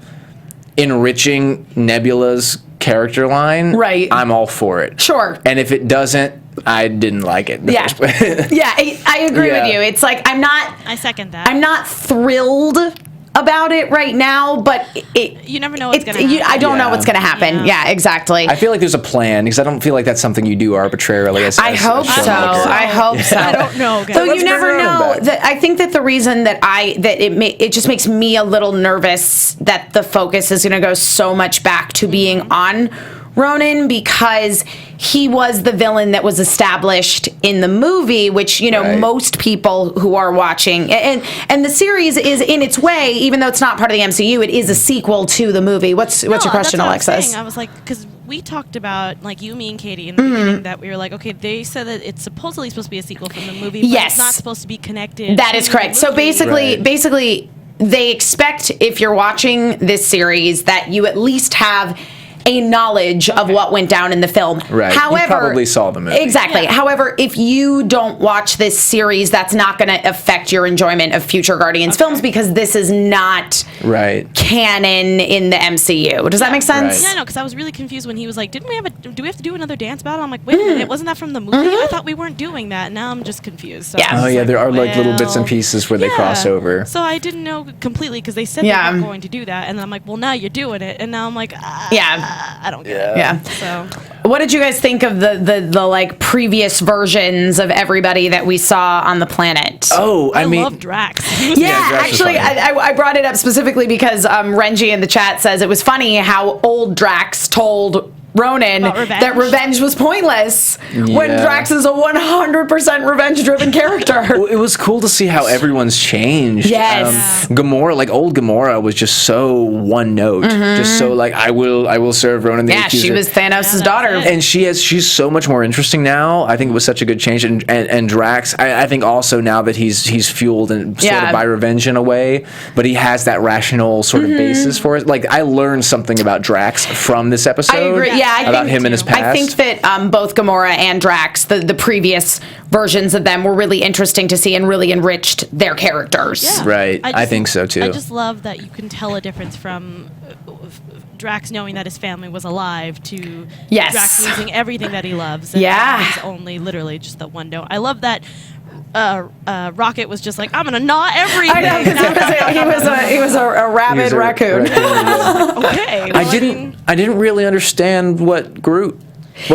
enriching Nebula's character line, right, I'm all for it. Sure. And if it doesn't, I didn't like it in the first place. I agree with you. It's like I second that. I'm not thrilled about it right now, but you never know what's going to happen. I don't know what's going to happen. Yeah, exactly. I feel like there's a plan, because I don't feel like that's something you do arbitrarily. I hope so. I don't know. So you never know. I think that the reason that it just makes me a little nervous that the focus is going to go so much back to being on Ronan, because he was the villain that was established in the movie, which, most people who are watching, and the series is, in its way, even though it's not part of the MCU, it is a sequel to the movie. What's your question, Alexis? I was like, because we talked about, like, you, me, and Katie in the beginning, that we were like, okay, they said that it's supposedly supposed to be a sequel from the movie, but it's not supposed to be connected. That is correct. So basically, they expect, if you're watching this series, that you at least have a knowledge of what went down in the film. Right. However, you probably saw the movie. Exactly. Yeah. However, if you don't watch this series, that's not going to affect your enjoyment of future Guardians films, because this is not canon in the MCU. Does that make sense? Yeah, no, because I was really confused when he was like, do we have to do another dance battle? I'm like, wait a minute, wasn't that from the movie? I thought we weren't doing that. Now I'm just confused. So there are like little bits and pieces where they cross over. So I didn't know completely, because they said they weren't going to do that, and then I'm like, well, now you're doing it, and now I'm like, I don't get it. Yeah. So, what did you guys think of the like previous versions of everybody that we saw on the planet? Oh, I mean, love Drax. Drax actually, I brought it up specifically because Renji in the chat says it was funny how old Drax told Ronan that revenge was pointless when Drax is a 100% revenge-driven character. It was cool to see how everyone's changed. Yes. Gamora, like old Gamora, was just so one note, just so like I will serve Ronan the Accuser. She was Thanos' daughter, and she's so much more interesting now. I think it was such a good change, and Drax, I think also now that he's fueled and sort of by revenge in a way, but he has that rational sort of basis for it. Like I learned something about Drax from this episode. I agree. About him and his past. I think that both Gamora and Drax, the previous versions of them, were really interesting to see and really enriched their characters. Yeah. Right. I think so too. I just love that you can tell a difference from Drax knowing that his family was alive to Drax losing everything that he loves. And he's only literally just the one note. I love that. Rocket was just like, I'm gonna gnaw everything. I know, he was a rabid raccoon. Okay. Well, I didn't really understand what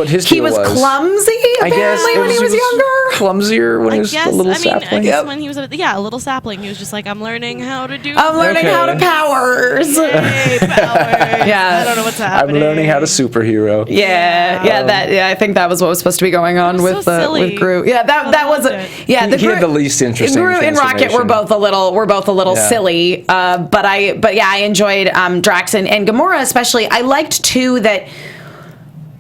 his deal was. He was clumsy, apparently, when he was younger. Clumsier when he was a little sapling. I guess when he was a little sapling, he was just like, I'm learning how to do. I'm learning how to powers. Yay, powers. I don't know what's happening. I'm learning how to superhero. I think that was what was supposed to be going on with Groot. Yeah, that was he had the least interesting. Groot and Rocket were both a little silly. But I enjoyed Drax and Gamora especially. I liked too that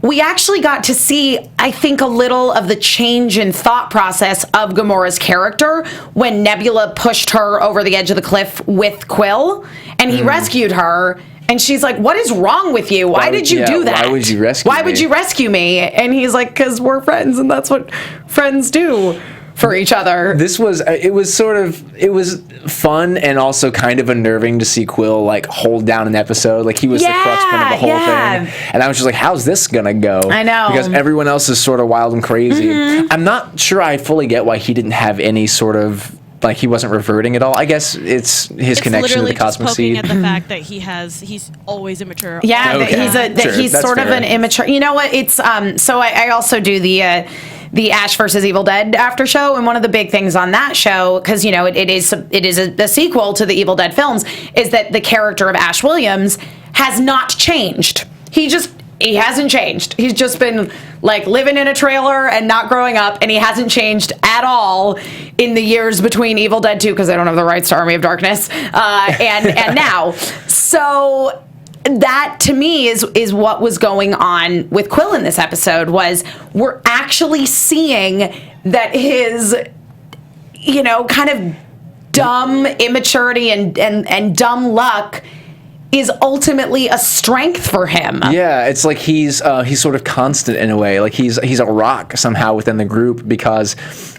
we actually got to see, I think, a little of the change in thought process of Gamora's character when Nebula pushed her over the edge of the cliff with Quill, and he rescued her. And she's like, what is wrong with you? Why did you do that? Why would you rescue me? Why would you rescue me? And he's like, because we're friends, and that's what friends do for each other. It was fun and also kind of unnerving to see Quill like hold down an episode. Like he was the crux point of the whole thing. And I was just like, how's this gonna go? I know. Because everyone else is sort of wild and crazy. I'm not sure I fully get why he didn't have any sort of, like, he wasn't reverting at all. I guess it's his connection to the cosmic seed. It's literally just poking at the fact that he's always immature. Yeah, he's sort of an immature. You know what? It's so I also do the Ash versus Evil Dead after show, and one of the big things on that show, because it is a sequel to the Evil Dead films, is that the character of Ash Williams has not changed. He hasn't changed. He's just been like living in a trailer and not growing up, and he hasn't changed at all in the years between Evil Dead 2, because I don't have the rights to Army of Darkness, and now. So that to me is what was going on with Quill in this episode. Was we're actually seeing that his kind of dumb immaturity and dumb luck is ultimately a strength for him. Yeah, it's like he's sort of constant in a way. Like he's a rock somehow within the group because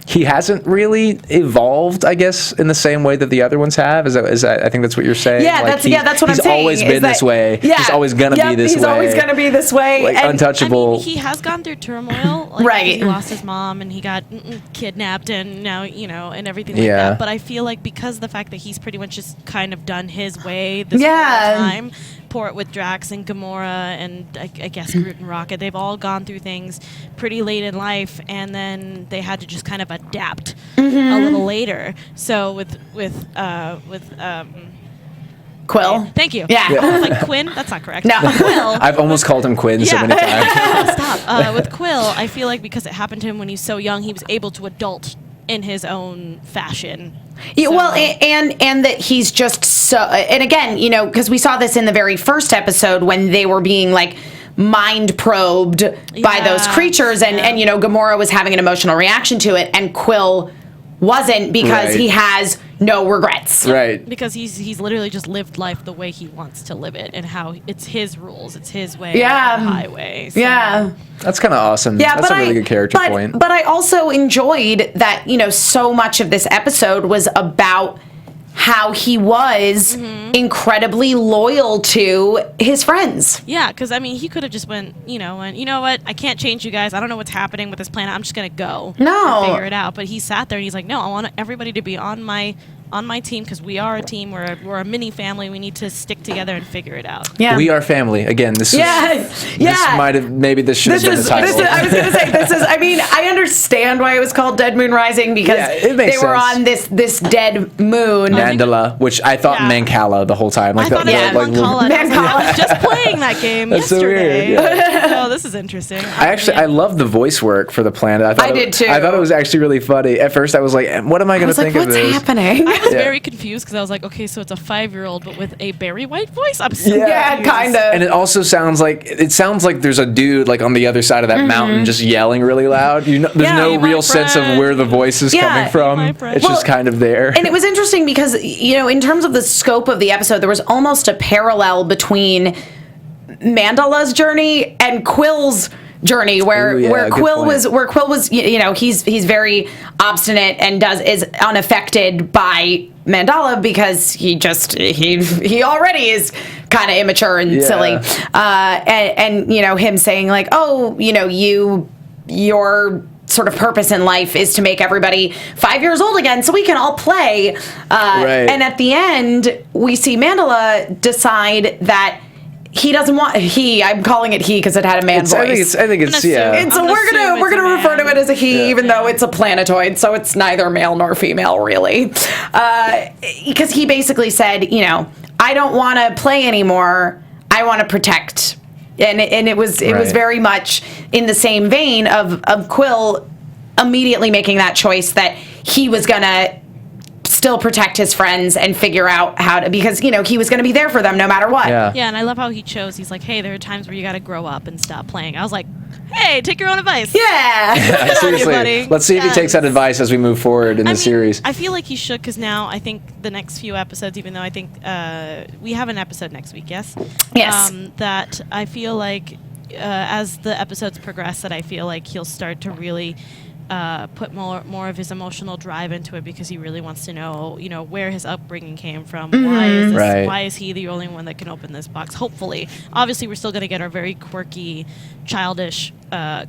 he hasn't really evolved, I guess, in the same way that the other ones have. Is that I think that's what you're saying. Yeah, like that's what I'm saying. He's always been this way. Yeah, he's always gonna be this way. He's always gonna be this way. Like and, untouchable. I mean, he has gone through turmoil. Like, right. He lost his mom and he got kidnapped and now and everything like that. But I feel like because of the fact that he's pretty much just kind of done his way this whole time. Port with Drax and Gamora and I guess Groot and Rocket. They've all gone through things pretty late in life, and then they had to just kind of adapt a little later. So with Quill. Thank you. Yeah. I was like Quinn. That's not correct. No. Quill. I've almost called him Quinn so many times. Stop. With Quill, I feel like because it happened to him when he's so young, he was able to adult in his own fashion. Yeah, well, and that he's just so, and again, because we saw this in the very first episode when they were being like mind probed by those creatures, and Gamora was having an emotional reaction to it, and Quill wasn't because he has no regrets. Right. Because he's literally just lived life the way he wants to live it, and how it's his rules, it's his way, the highway. So. Yeah. That's kind of awesome. Yeah, that's a really good character point. But I also enjoyed that, so much of this episode was about how he was incredibly loyal to his friends. Yeah, because, I mean, he could have just went, you know what, I can't change you guys. I don't know what's happening with this planet. I'm just going to go and figure it out. But he sat there and he's like, no, I want everybody to be on my team because we are a team. We're a mini family. We need to stick together and figure it out. Yeah. We are family. Again, this should have been the title. I was going to say, I mean, I understand why it was called Dead Moon Rising because they were on this dead moon. Mandala, which I thought Mancala the whole time. I thought it was Mancala. I was just playing that game yesterday. So weird. Oh, this is interesting. I love the voice work for the planet. I did too. I thought it was actually really funny. At first, I was like, what am I going to think of this? What's happening? I was very confused because I was like, okay, so it's a 5-year-old but with a Barry White voice. I'm so confused. Kind of. And it also sounds like there's a dude like on the other side of that mountain just yelling really loud. There's no real sense of where the voice is coming from. It's just kind of there. And it was interesting because in terms of the scope of the episode, there was almost a parallel between Mandala's journey and Quill's journey where Quill was he's very obstinate and is unaffected by Mandala because he already is kind of immature and silly, and him saying like, oh, your sort of purpose in life is to make everybody 5 years old again so we can all play, and at the end we see Mandala decide that he doesn't want I'm calling it he because it had a man voice. I think it's And so we're gonna refer to it as a he, even though it's a planetoid, so it's neither male nor female really. Because he basically said, I don't want to play anymore. I want to protect. And it was very much in the same vein of Quill immediately making that choice that he was gonna still protect his friends and figure out how to, because he was going to be there for them no matter what. Yeah, and I love how he chose. He's like, hey, there are times where you got to grow up and stop playing. I was like, hey, take your own advice. Yeah. Seriously. Let's see if he takes that advice as we move forward in the series. I feel like he should because now I think the next few episodes, even though I think we have an episode next week, yes? Yes. That I feel like as the episodes progress, that I feel like he'll start to really put more of his emotional drive into it because he really wants to know, where his upbringing came from. Why is he the only one that can open this box? Hopefully, obviously, we're still going to get our very quirky, childish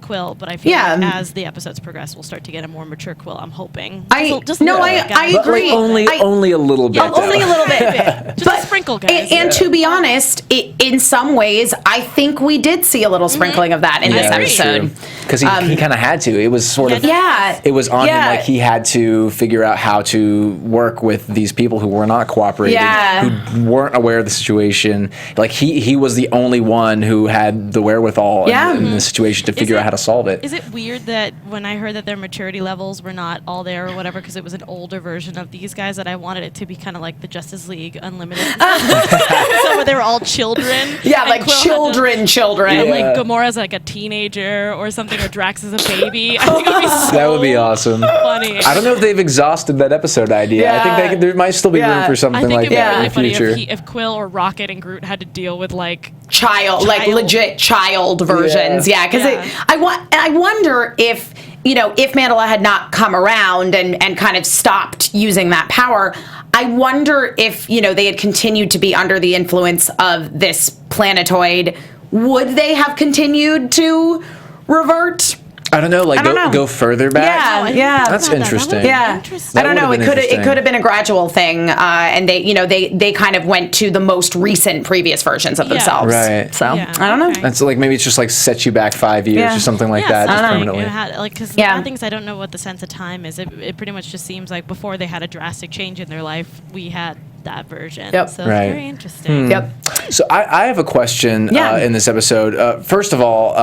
Quill, but I feel like as the episodes progress, we'll start to get a more mature Quill. I'm hoping. I agree. Only a little bit. Only a little bit. Just a sprinkle, guys. And to be honest, in some ways, I think we did see a little sprinkling of that in this episode. Because he kind of had to. It was sort of. It was on him, like he had to figure out how to work with these people who were not cooperating, who weren't aware of the situation. Like he was the only one who had the wherewithal in the situation to figure out how to solve it. Is it weird that when I heard that their maturity levels were not all there or whatever, because it was an older version of these guys, that I wanted it to be kind of like the Justice League Unlimited? So where they were all children. Yeah, like children. And like Gamora's like a teenager or something, or Drax is a baby. I think it would be so that would be awesome. funny. I don't know if they've exhausted that episode idea. Yeah. I think there might still be room for something like that in the future. If Quill or Rocket and Groot had to deal with like legit child versions. Yeah, because I wonder if, if Mandela had not come around and kind of stopped using that power, I wonder if, they had continued to be under the influence of this planetoid, would they have continued to revert? I don't know, go further back. Yeah. That's interesting. I don't know. It could have been a gradual thing, and they kind of went to the most recent previous versions of themselves. Right. So I don't know. That's maybe it's just set you back 5 years or something like that, just permanently. Because a lot of things, I don't know what the sense of time is. It pretty much just seems like before they had a drastic change in their life, we had that version. Yep. So it's very interesting. Yep. So I have a question in this episode. First of all,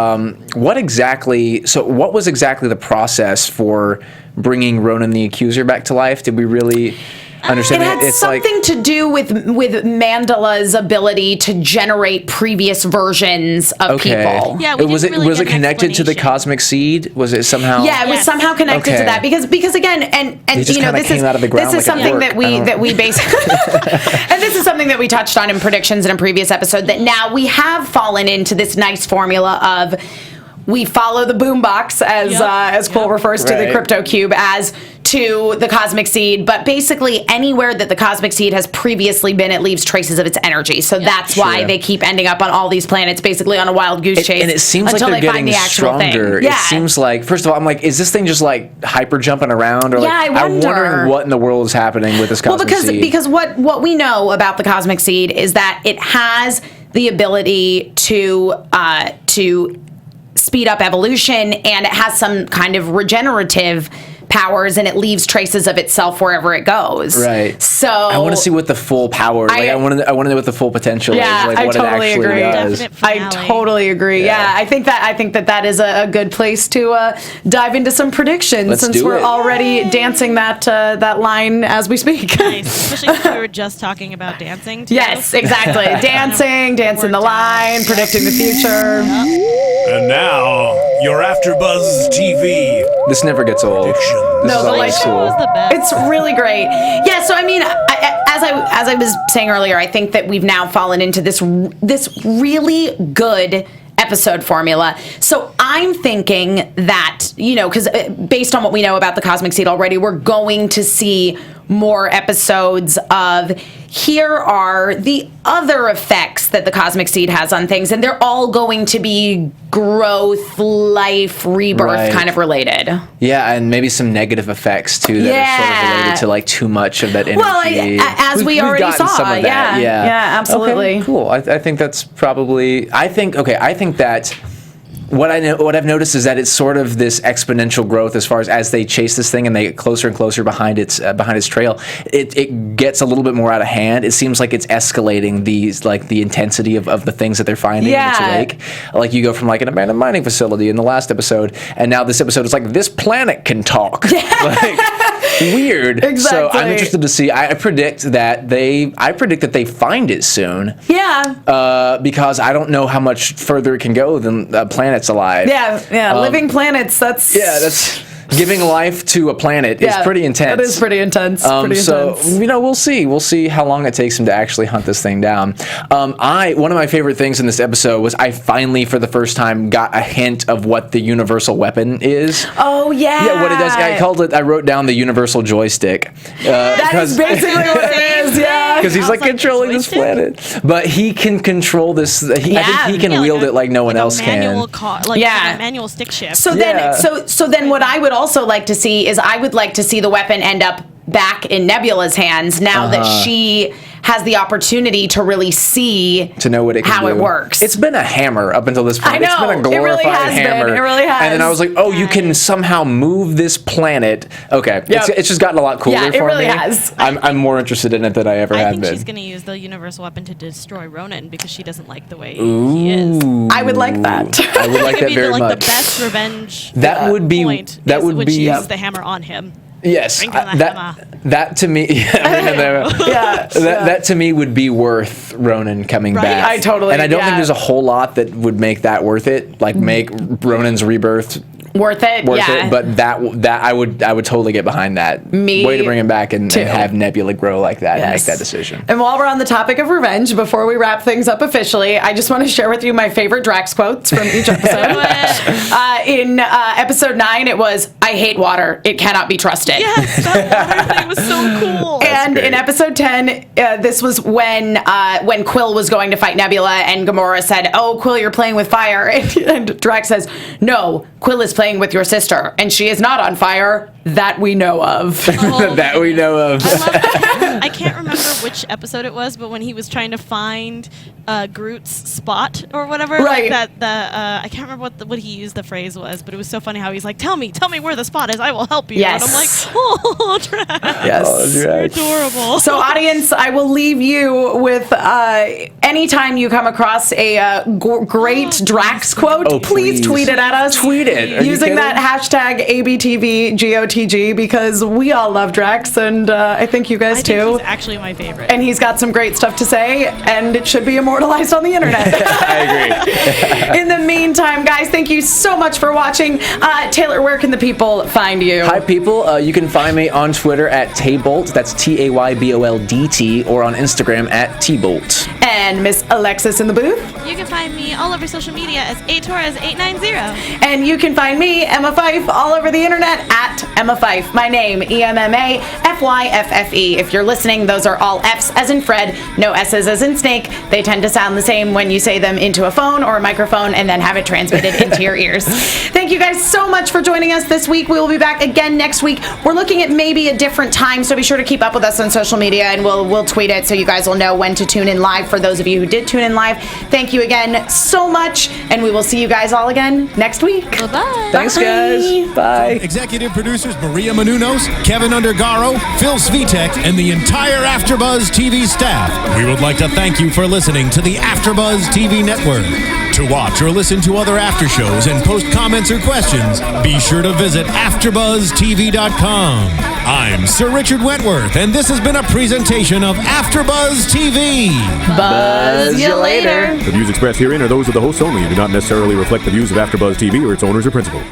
what was exactly the process for bringing Ronan the Accuser back to life? Did we really understand it? It had something to do with Mandela's ability to generate previous versions of people. Yeah, was it connected to the cosmic seed? Was it somehow? Yeah, it was somehow connected to that because again, and this is something that we basically and this is something that we touched on in predictions in a previous episode, that now we have fallen into this nice formula of we follow the boombox, as Quill refers to the crypto cube as, to the cosmic seed, but basically anywhere that the cosmic seed has previously been, it leaves traces of its energy. So that's why they keep ending up on all these planets, basically on a wild goose chase. And it seems like they're getting stronger. It seems like, first of all, I'm like, is this thing just hyper jumping around? Or I'm wondering what in the world is happening with this cosmic seed. Because what we know about the cosmic seed is that it has the ability to speed up evolution, and it has some kind of regenerative powers, and it leaves traces of itself wherever it goes. Right. So I want to see what the full power. I want to know what the full potential is. What it actually does. I totally agree. Yeah. I think that is a good place to dive into some predictions, since we're already dancing that line as we speak. Nice. Especially since we were just talking about dancing too. Yes, exactly. dancing the line, predicting the future. And now, your AFTERBUZZ TV. This never gets old. No, the light show was the best. It's really great. Yeah, so I mean, as I was saying earlier, I think that we've now fallen into this really good episode formula. So I'm thinking that, because based on what we know about the cosmic seed already, we're going to see more episodes of here are the other effects that the cosmic seed has on things, and they're all going to be growth, life, rebirth kind of related. Yeah, and maybe some negative effects too that are sort of related to too much of that energy. Well, as we already saw. Some of that. Yeah, absolutely. Okay, cool. I think that's probably. I think that. What I've noticed is that it's sort of this exponential growth as far as they chase this thing and they get closer and closer behind its trail. It gets a little bit more out of hand. It seems like it's escalating the intensity of the things that they're finding in its wake. Like you go from an abandoned mining facility in the last episode, and now this episode is this planet can talk. Weird. Exactly. So I'm interested to see. I predict that they find it soon. Yeah. Because I don't know how much further it can go than planets alive. Yeah. Living planets. That's giving life to a planet is pretty intense. That is pretty intense. So we'll see. We'll see how long it takes him to actually hunt this thing down. One of my favorite things in this episode was I finally, for the first time, got a hint of what the universal weapon is. Oh yeah. Yeah, what it does. I wrote down the universal joystick. That is basically what it is. Yeah. Because he's controlling this planet, but he can control this. I think he can wield it like no one else can. A manual stick shift. So then what I would also like to see is I would like to see the weapon end up back in Nebula's hands now that she has the opportunity to really see to know what it can how do. it works. It's been a hammer up until this point. I know. It's been a glorified hammer. It really has. And then I was like, oh, you can somehow move this planet. Okay. Yep. It's just gotten a lot cooler for me. Yeah, it really has. I'm more interested in it than I ever have been. I think she's going to use the universal weapon to destroy Ronan because she doesn't like the way he is. I would like that. I would like that very much. The best revenge that would be point that would when be she uses the hammer on him. Yes, that to me, that to me would be worth Ronan coming back. I totally, and I don't think there's a whole lot that would make that worth it. Like make Ronan's rebirth worth it. But that I would totally get behind that. Way to bring him back and have Nebula grow like that and make that decision. And while we're on the topic of revenge, before we wrap things up officially, I just want to share with you my favorite Drax quotes from each episode. In episode 9, it was, "I hate water. It cannot be trusted." Yes, that water thing was so cool. And in episode 10, this was when Quill was going to fight Nebula, and Gamora said, "Oh, Quill, you're playing with fire." And Drax says, "No, Quill is playing with your sister, and she is not on fire that we know of." That we know of. I love that. I can't remember which episode it was, but when he was trying to find Groot's spot or whatever, right? Like I can't remember what he used the phrase was, but it was so funny how he's like, "Tell me where the spot is. I will help you." Yes. And I'm like, "Oh, Drax, yes, you're adorable." So, audience, I will leave you with anytime you come across a great Drax quote, please tweet it at us. Tweet it using that hashtag ABTVGOTG because we all love Drax, and I think you guys too. He's actually my favorite, and he's got some great stuff to say, and it should be immortalized on the internet. I agree. In the meantime, guys, thank you so much for watching. Taylor, where can the people find you? Hi, people. You can find me on Twitter at Taybolt. That's TAYBOLDT, or on Instagram at Tbolt. And Miss Alexis in the booth. You can find me all over social media as atorres890. And you can find me, Emma Fyffe, all over the internet at Emma Fyffe. My name, EMMAFYFFE. If you're listening, those are all F's as in Fred, no S's as in snake. They tend to sound the same when you say them into a phone or a microphone and then have it transmitted into your ears. Thank you guys so much for joining us this week. We will be back again next week. We're looking at maybe a different time, so be sure to keep up with us on social media, and we'll tweet it so you guys will know when to tune in live for those of you who did tune in live. Thank you again so much, and we will see you guys all again next week. Bye-bye. Thanks, guys. Bye. Executive producers Maria Menounos, Kevin Undergaro, Phil Svitek, and the entire AfterBuzz TV staff. We would like to thank you for listening to the AfterBuzz TV network. To watch or listen to other after shows and post comments or questions, be sure to visit AfterBuzzTV.com. I'm Sir Richard Wentworth, and this has been a presentation of AfterBuzz TV. Buzz you later. The views expressed herein are those of the hosts only and do not necessarily reflect the views of AfterBuzz TV or its owners or principals.